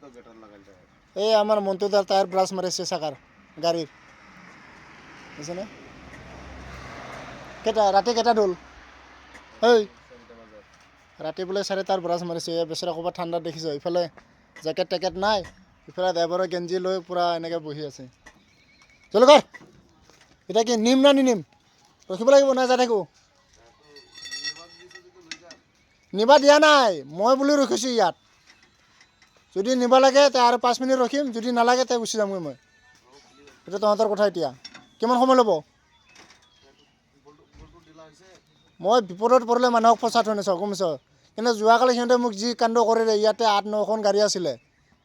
এই আমাৰ মন্টুদাৰ টায়াৰ ব্ৰাশ মাৰিছে চাকাৰ গাড়িৰ বুঝছেনে কেটা ৰাতে কেটা দল এই ৰাতে বোলে চাৰে তাৰ ব্ৰাছ মাৰিছে বেচেৰা ক'ৰবাত ঠাণ্ডাত দেখিছ ইফালে জেকেট টেকেট নাই ইফালে ড্ৰাইভাৰৰ গেঞ্জি লৈ পূৰা এনেকৈ বহি আছে চলো কৰ এতিয়া কি নিম না নিনিম ৰখিব লাগিব নাই যাই থাকোঁ নিবা দিয়া নাই মই বুলি ৰখিছোঁ ইয়াত যদি নিব লাগে তে আৰু 5 মিনিট ৰখিম যদি নালাগে তে গুচি যামগৈ মই এটা তহঁতৰ কথা এতিয়া কিমান সময় ল'ব মই বিপদত পৰিলে মানুহক ফচা থৈ নাচাওঁ গম পাইছ কিন্তু যোৱাকালি সিহঁতে মোক যি কাণ্ড কৰিলে ইয়াতে 8-9খন গাড়ী আছিলে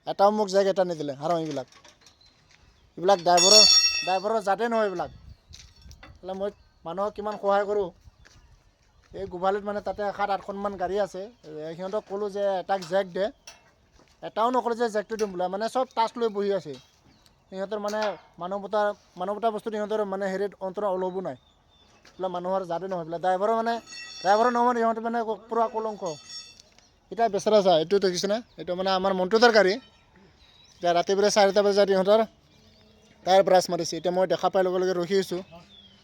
এটাও মোক জেগ এটা নিদিলে হাৰামিবিলাক এইবিলাক ড্ৰাইভাৰৰ জাতে নহয় এইবিলাক মই মানুহক কিমান সহায় কৰোঁ এই গোভালিত মানে তাতে 7-8খনমান গাড়ী আছে সিহঁতক ক'লোঁ যে এটাক জেক দে এটাও নক'লে যে জেকটো দিম বোলে মানে চব টাচ লৈ বহি আছে সিহঁতৰ মানে মানৱতা বস্তুটো সিহঁতৰ মানে হেৰিত অন্তৰত অলপো নাই বোলে মানুহৰ জাতে নহয় বোলে ড্ৰাইভাৰৰ নামত সিহঁতে মানে পূৰা কলংক এতিয়া বেচেৰা চা এইটো দেখিছেনে এইটো মানে আমাৰ মন্টুদাৰ গাড়ী এতিয়া ৰাতিপুৱা 4টা বজাত ইহঁতৰ টায়াৰ ব্ৰাছ মাৰিছে এতিয়া মই দেখা পাই লগে লগে ৰখি আছোঁ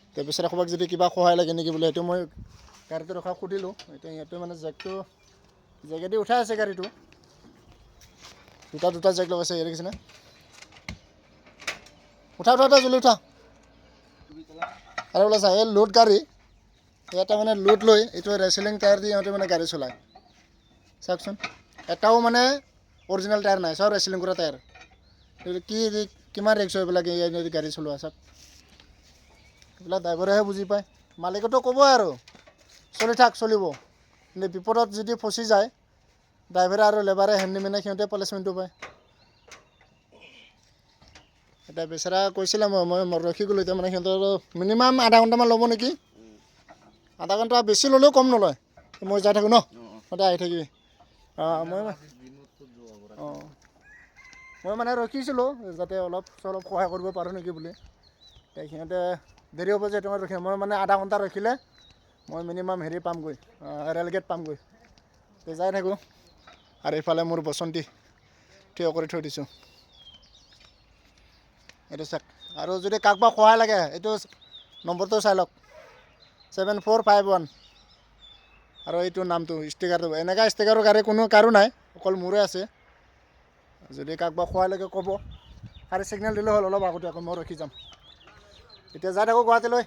এতিয়া বেচেৰা সবাক যদি কিবা সহায় লাগে নেকি বোলে সেইটো মই গাড়ীটো ৰখা সুধিলোঁ এতিয়া সিহঁতে মানে জেগেদি উঠাই আছে গাড়ীটো দুটা জেক লগাইছে এই দেখিছেনে উঠা জলদি উঠা আৰু বোলে চা এই লোড গাড়ী ইয়াতে মানে লোড লৈ এইটো ৰেচলিং টায়াৰ দি সিহঁতে মানে গাড়ী চলায় চাওকচোন এটাও মানে অৰিজিনেল টায়াৰ নাই চব ৰেচলিং কৰা টায়াৰ কিমান ৰিক্স হয় এইবিলাক গাড়ী চলোৱা চাওক এইবিলাক ড্ৰাইভাৰেহে বুজি পায় মালিকতো ক'বই আৰু চলিব কিন্তু বিপদত যদি ফচি যায় ড্ৰাইভাৰে আৰু লেবাৰে হেণ্ডিমেনে সিহঁতে পানিছমেণ্টটো পায় এতিয়া বেচেৰা কৈছিলে মই ৰখি গ'লোঁ এতিয়া মানে সিহঁতৰ মিনিমাম আধা ঘণ্টামান ল'ব নেকি আধা ঘণ্টা বেছি ল'লেও কম নলয় মই যাই থাকোঁ ন সদায় আহি থাকিবি মই মানে ৰখিছিলোঁ যাতে অলপ চলপ সহায় কৰিব পাৰোঁ নেকি বুলি এতিয়া সিহঁতে দেৰি হ'ব যে তোমাৰ ৰখিম মই মানে আধা ঘণ্টা ৰখিলে মই মিনিমাম হেৰি পামগৈ ৰেলগেট পামগৈ যাই থাকোঁ আৰু এইফালে মোৰ বসন্তী থিয় কৰি থৈ দিছোঁ এইটো চাওক আৰু যদি কাৰোবাক সহায় লাগে এইটো নম্বৰটো চাই লওক 7451 আৰু এইটো নামটো ষ্টিকাৰটো এনেকুৱা ষ্টিকাৰৰ গাড়ী কাৰো নাই অকল মোৰে আছে যদি কাৰোবাক সহায় লাগে ক'ব আৰু ছিগনেল দিলে হ'ল অলপ আগতীয়াকৈ মই ৰখি যাম এতিয়া যাই থাকোঁ গুৱাহাটীলৈ